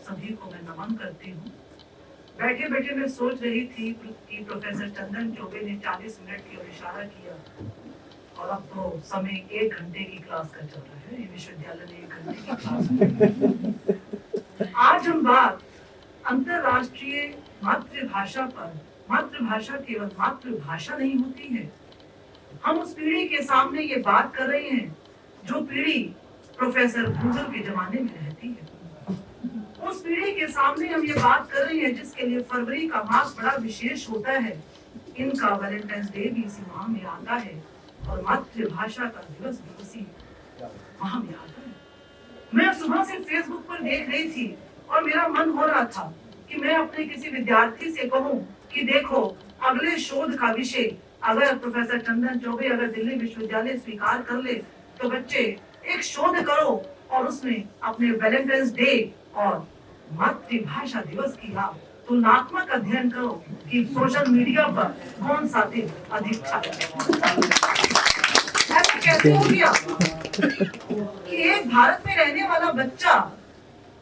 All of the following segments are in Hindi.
सभी को मैं नमन करती हूँ। बैठे बैठे मैं सोच रही थी कि प्रोफेसर चंदन चौबे ने 40 मिनट की ओर इशारा किया और अब तो समय 1 घंटे की क्लास का चल रहा है। ये विश्वविद्यालय में 1 घंटे की क्लास। आज हम बात अंतरराष्ट्रीय मातृभाषा पर। मातृभाषा केवल मातृभाषा नहीं होती है। हम उस पीढ़ी के सामने ये बात कर रहे हैं जो पीढ़ी प्रोफेसर भूजल के जमाने में रहती है। उस पीढ़ी के सामने हम ये बात कर रहे हैं जिसके लिए फरवरी का मास बड़ा विशेष होता है। इनका वैलेंटाइंस डे भी इसी माह में आता है और मातृभाषा का दिवस भी इसी माह में आता है। मैं सुबह से फेसबुक पर देख रही थी और मेरा मन हो रहा था कि मैं अपने किसी विद्यार्थी से कहूं कि देखो, अगले शोध का विषय अगर प्रोफेसर चंदन चौबे अगर दिल्ली विश्वविद्यालय स्वीकार कर ले तो बच्चे एक शोध करो और उसमें अपने वैलेंटाइंस डे और मातृभाषा दिवस की आप तुलनात्मक अध्ययन करो कि सोशल मीडिया पर कौन सा दिन अधिक छाया। ऐसा कैसे हो गया कि एक भारत में रहने वाला बच्चा,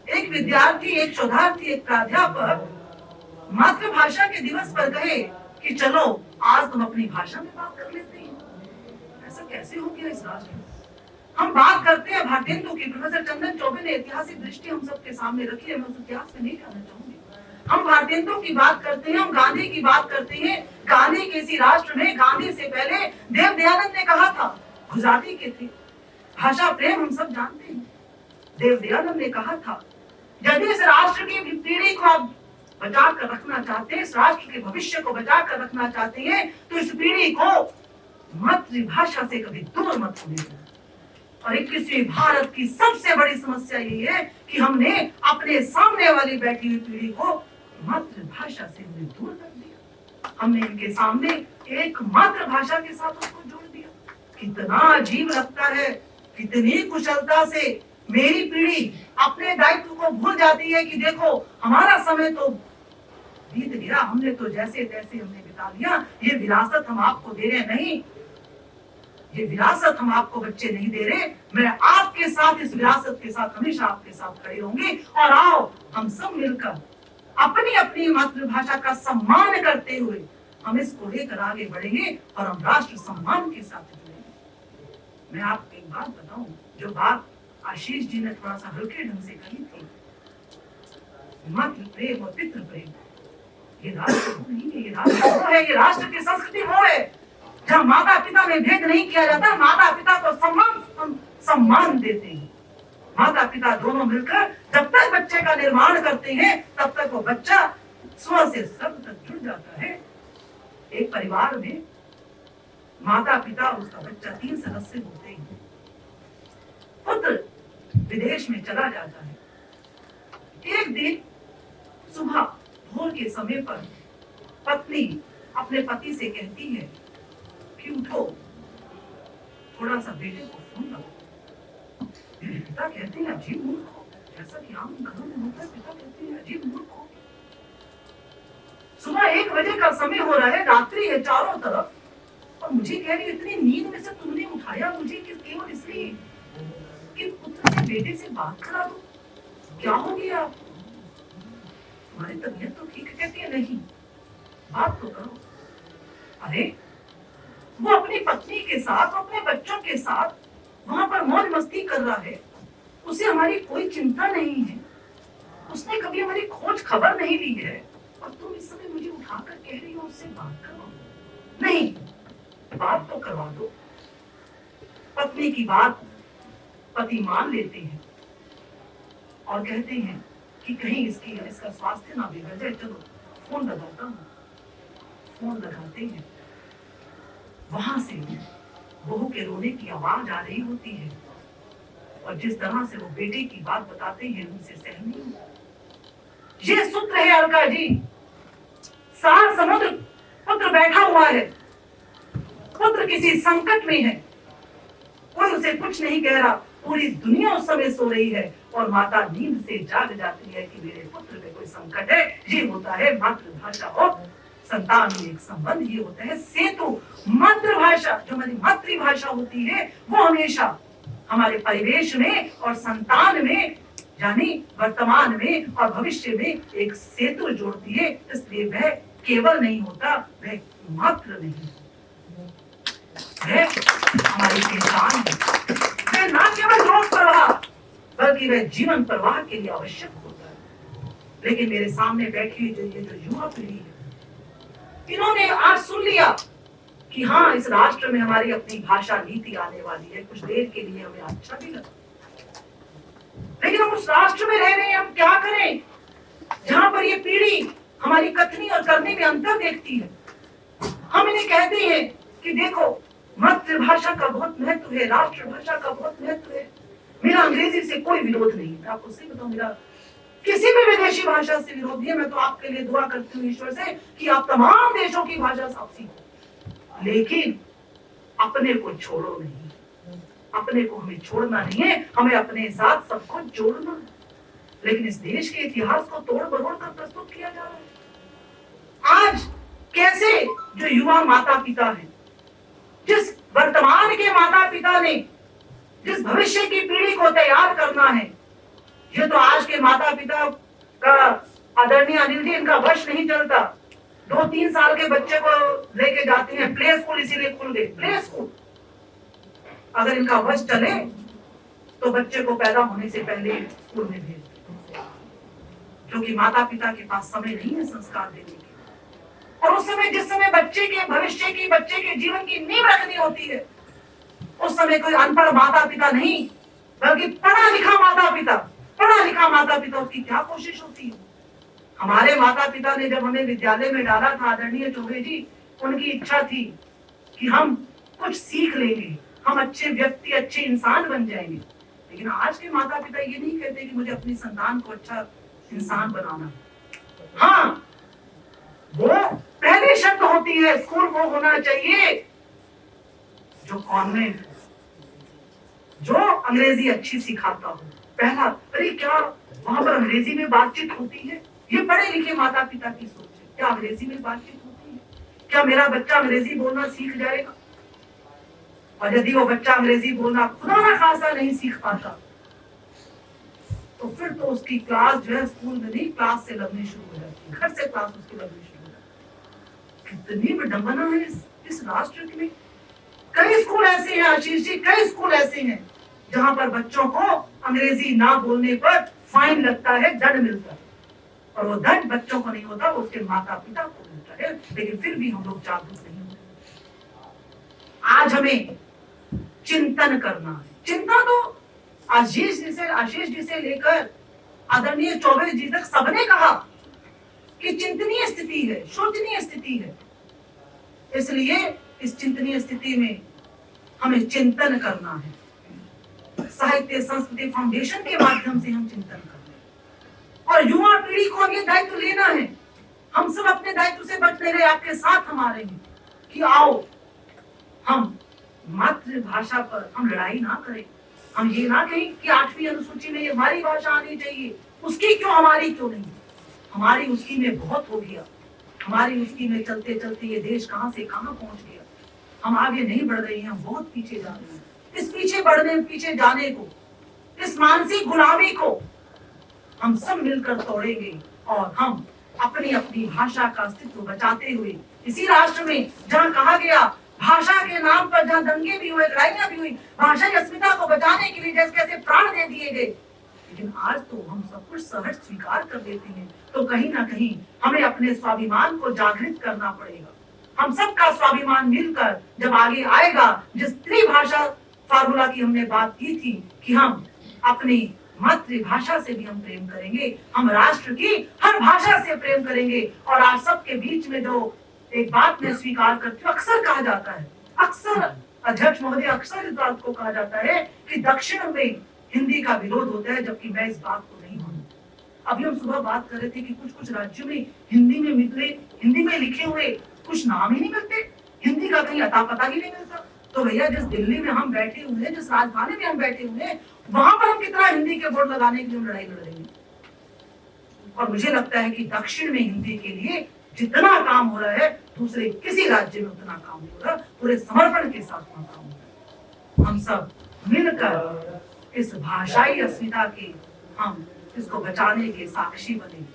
एक विद्यार्थी, एक शोधार्थी, एक प्राध्यापक मातृभाषा के दिवस पर कहे कि चलो आज तुम अपनी भाषा में बात कर लेते हैं। ऐसा कैसे हो गया इस राष्ट्र में? हम बात करते हैं भारतेंदु की। प्रोफेसर चंदन चौबे ने ऐतिहासिक दृष्टि हम सबके सामने रखी है। मैं उस इतिहास में नहीं जाना चाहूंगी। हम भारतेंदु की बात करते हैं, हम गांधी की बात करते हैं। गांधी के इसी राष्ट्र में गांधी से पहले देव दयानंद ने कहा था, गुजराती के थे, भाषा प्रेम हम सब जानते हैं। देव दयानंद ने कहा था, यदि इस राष्ट्र की पीढ़ी को आप बचा कर रखना चाहते हैं, इस राष्ट्र के भविष्य को बचा कर रखना चाहते हैं, तो इस पीढ़ी को मातृभाषा से कभी दूर मत होने देना। और 21वीं भारत की सबसे बड़ी समस्या ये है कि हमने अपने सामने वाली बैठी हुई पीढ़ी को मातृभाषा से दूर कर दिया। हमने इनके सामने एक मातृभाषा के साथ उसको जोड़ दिया। कितना अजीब लगता है, कितनी कुशलता से मेरी पीढ़ी अपने दायित्व को भूल जाती है कि देखो हमारा समय तो बीत गया, हमने तो जैसे तैसे हमने बिता लिया, ये विरासत हम आपको दे रहे नहीं, ये विरासत हम आपको बच्चे नहीं दे रहे। मैं आपके साथ, इस विरासत के साथ हमेशा आपके साथ खड़ी रहूंगी और आओ हम सब मिलकर अपनी अपनी मातृभाषा का सम्मान करते हुए हम इसको लेकर आगे बढ़ेंगे और हम राष्ट्र सम्मान के साथ जुड़ेंगे। मैं आपको एक बात बताऊं, जो बात आशीष जी ने थोड़ा सा हल्के ढंग से कही थी, मातृ प्रेम और पितृ प्रेम, ये राष्ट्र नहीं है, ये राष्ट्र वो है, ये राष्ट्र की संस्कृति वो है जहाँ माता पिता में भेद नहीं किया जाता। माता पिता को सम्मान देते हैं। माता पिता दोनों मिलकर जब तक बच्चे का निर्माण करते हैं तब तक वो बच्चा स्व से सब तक जुड़ जाता है। एक परिवार में माता पिता और उसका बच्चा 3 सदस्य होते हैं। पुत्र विदेश में चला जाता है। एक दिन सुबह भोर के समय पर पत्नी अपने पति से कहती है कि उठो, थोड़ा सा बेटे को फोन लगाओ। पिता कहते हैं अजीब मूर्ख हो, जैसा कि आम घरों में होता है। पिता कहते हैं अजीब मूर्ख हो, सुबह 1 बजे का समय हो रहा है, रात्रि है चारों तरफ, और मुझे कह रही इतनी नींद में से तुमने उठाया मुझे कि केवल इसलिए कि पुत्र से बेटे से बात करा दो। क्या हो गया, तुम्हारी तबीयत तो ठीक है? कहती है नहीं, बात तो करो। अरे वो अपनी पत्नी के साथ, अपने बच्चों के साथ वहां पर मौज मस्ती कर रहा है, उसे हमारी कोई चिंता नहीं है, उसने कभी हमारी खोज खबर नहीं ली है, और तुम इस समय मुझे उठाकर कह रही हो उससे बात करो। नहीं, बात तो करवा दो। पत्नी की बात पति मान लेते हैं और कहते हैं कि कहीं इसका स्वास्थ्य ना बिगड़ जाए, चलो फोन लगाता हूँ। फोन लगाते हैं, वहां से बहू के रोने की आवाज आ रही होती है, और जिस तरह से वो बेटे की बात बताते हैं उनसे सहन नहीं होता। ये सूत्र है अलका जी, सार समुद्र पुत्र बैठा हुआ है, पुत्र किसी संकट में है, कोई उसे कुछ नहीं कह रहा, पूरी दुनिया उस समय सो रही है और माता नींद से जाग जाती है कि मेरे पुत्र पे कोई संकट है। ये होता है मातृभाषा और संतान में एक संबंध, ये होता है सेतु। मातृभाषा जो हमारी मातृभाषा होती है वो हमेशा हमारे परिवेश में और संतान में यानी वर्तमान में और भविष्य में एक सेतु जोड़ती है। इसलिए वह केवल नहीं होता, वह मात्र नहीं, वह हमारी पहचान है। वह ना केवल रोग प्रवाह बल्कि वह जीवन प्रवाह के लिए आवश्यक होता है। लेकिन मेरे सामने बैठी हुई जो युवा पीढ़ी है, इन्होंने आज सुन लिया कि हाँ, इस राष्ट्र में हमारी अपनी भाषा नीति आने वाली है। कुछ देर के लिए हमें अच्छा भी लगा, लेकिन हम उस राष्ट्र में रह रहे हैं, हम क्या करें जहां पर ये पीढ़ी हमारी कथनी और करने में अंतर देखती है। हम इन्हें कहते हैं कि देखो, मातृभाषा का बहुत महत्व है, राष्ट्रभाषा का बहुत महत्व है। मेरा अंग्रेजी से कोई विरोध नहीं है, आपको सही बताऊं, मेरा किसी भी विदेशी भाषा से विरोध नहीं है। मैं तो आपके लिए दुआ करती हूँ ईश्वर से कि आप तमाम देशों की भाषा आप सीखो, लेकिन अपने को छोड़ो नहीं। अपने को हमें छोड़ना नहीं है, हमें अपने साथ सबको जोड़ना है। लेकिन इस देश के इतिहास को तोड़ मरोड़ कर प्रस्तुत किया जा रहा है। आज कैसे जो युवा माता पिता है, जिस वर्तमान के माता पिता ने जिस भविष्य की पीढ़ी को तैयार करना है, ये तो आज के माता पिता का आदरणीय अनिल जी, इनका वश नहीं चलता। 2-3 साल के बच्चे को लेके जाते हैं प्ले स्कूल, इसीलिए खुल गए प्ले स्कूल। अगर इनका वश चले तो बच्चे को पैदा होने से पहले स्कूल में भेज दें, क्योंकि माता पिता के पास समय नहीं है संस्कार देने की। और उस समय, जिस समय बच्चे के भविष्य की, बच्चे के जीवन की नींव रखनी होती है, उस समय कोई अनपढ़ माता पिता नहीं, बल्कि पढ़ा लिखा माता पिता, पढ़ा लिखा माता पिता, उसकी क्या कोशिश होती है। हमारे माता पिता ने जब हमें विद्यालय में डाला था, आदरणीय चौबे जी, उनकी इच्छा थी कि हम कुछ सीख लेंगे, हम अच्छे व्यक्ति, अच्छे इंसान बन जाएंगे। लेकिन आज के माता पिता ये नहीं कहते कि मुझे अपनी संतान को अच्छा इंसान बनाना। हाँ, वो पहली शर्त होती है, स्कूल वो होना चाहिए जो कॉन्वेंट, जो अंग्रेजी अच्छी सिखाता हो। पहला, अरे क्या वहां पर अंग्रेजी में बातचीत होती है? ये पढ़े लिखे माता पिता की सोच है। क्या अंग्रेजी में बातचीत होती है? क्या मेरा बच्चा अंग्रेजी बोलना सीख जाएगा? और यदि वो बच्चा अंग्रेजी बोलना खुदा ना खासा नहीं सीख पाता, तो फिर तो उसकी क्लास जो है स्कूल में नहीं, क्लास से लगनी शुरू हो जाती है, घर से क्लास उसकी लगनी शुरू हो जाती है। कितनी विडंबना है इस राष्ट्र में। कई स्कूल ऐसे हैं आशीष जी, कई स्कूल ऐसे हैं जहां पर बच्चों को अंग्रेजी ना बोलने पर फाइन लगता है, दंड मिलता है। और वो दंड बच्चों को नहीं होता, वो उसके माता पिता को मिलता है। लेकिन फिर भी हम लोग जागरूक नहीं होते। आज हमें चिंतन करना है। चिंता तो आशीष जी से लेकर आदरणीय चौबे जी तक सबने कहा कि चिंतनीय स्थिति है, शोचनीय स्थिति है। इसलिए इस चिंतनीय स्थिति में हमें चिंतन करना है। साहित्य संस्कृति फाउंडेशन के माध्यम से हम चिंतन करते हैं और युवा पीढ़ी को अब ये दायित्व लेना है। हम सब अपने दायित्व से बचते रहे, आपके साथ हम आ रहे हैं कि आओ हम मातृभाषा पर हम लड़ाई ना करें। हम ये ना कहें कि 8वीं अनुसूची में ये हमारी भाषा आनी चाहिए, उसकी क्यों, हमारी क्यों नहीं। हमारी उसकी में बहुत हो गया। हमारी उसकी में चलते चलते ये देश कहां से कहां पहुंच गया। हम आगे नहीं बढ़ रहे हैं, बहुत पीछे जा रहे हैं। इस पीछे जाने को, इस मानसिक गुलामी को हम सब मिलकर तोड़ेंगे और हम अपनी अपनी भाषा का अस्तित्व बचाते हुए इसी राष्ट्र में, जहाँ कहा गया भाषा के नाम पर जहाँ दंगे भी हुए, लड़ाइयां भी हुई, भाषा की अस्मिता को बचाने के लिए जैसे कैसे प्राण दे दिए गए, लेकिन आज तो हम सब कुछ सहज स्वीकार कर लेते हैं। तो कहीं ना कहीं हमें अपने स्वाभिमान को जागृत करना पड़ेगा। हम सबका स्वाभिमान मिलकर जब आगे आएगा, जिस त्रिभाषा फार्मूला की हमने बात की थी कि हम अपनी मातृभाषा से भी हम प्रेम करेंगे, हम राष्ट्र की हर भाषा से प्रेम करेंगे। और आज सबके बीच में जो एक बात मैं स्वीकार करती हूँ, अक्सर कहा जाता है, अक्सर अध्यक्ष महोदय, अक्सर इस बात को कहा जाता है कि दक्षिण में हिंदी का विरोध होता है, जबकि मैं इस बात को नहीं मानती। अभी हम सुबह बात कर रहे थे कि कुछ कुछ राज्यों में हिंदी में लिखे हुए कुछ नाम ही नहीं मिलते, हिंदी का कहीं अता पता ही नहीं मिलता। तो भैया, जिस दिल्ली में हम बैठे हुए हैं, जिस राजधानी में हम बैठे हुए हैं, वहां पर हम कितना हिंदी के बोर्ड लगाने के लिए लड़ाई लड़ रहे हैं। और मुझे लगता है कि दक्षिण में हिंदी के लिए जितना काम हो रहा है, दूसरे किसी राज्य में उतना काम हो रहा है। पूरे समर्पण के साथ काम हो रहा है। हम सब मिलकर इस भाषाई अस्मिता के हम इसको बचाने के साक्षी बने।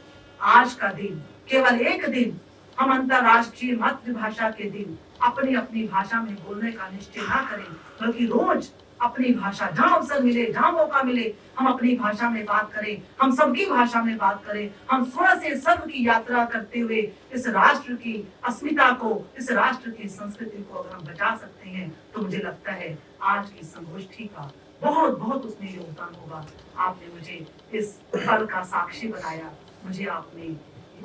आज का दिन केवल एक दिन हम अंतरराष्ट्रीय मातृभाषा के दिन अपनी अपनी भाषा में बोलने का निश्चय ना करें, बल्कि रोज अपनी भाषा, जहां अवसर मिले, जहां मौका मिले, हम अपनी भाषा में बात करें, हम सबकी भाषा में बात करें। हम स्वर से सर्व की यात्रा करते हुए इस राष्ट्र की अस्मिता को, इस राष्ट्र की संस्कृति को अगर हम बचा सकते हैं, तो मुझे लगता है आज की संगोष्ठी का बहुत बहुत उसमें योगदान होगा। आपने मुझे इस पल का साक्षी बनाया, मुझे आपने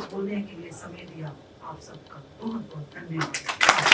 बोलने के लिए समय दिया। आप सबका बहुत बहुत धन्यवाद।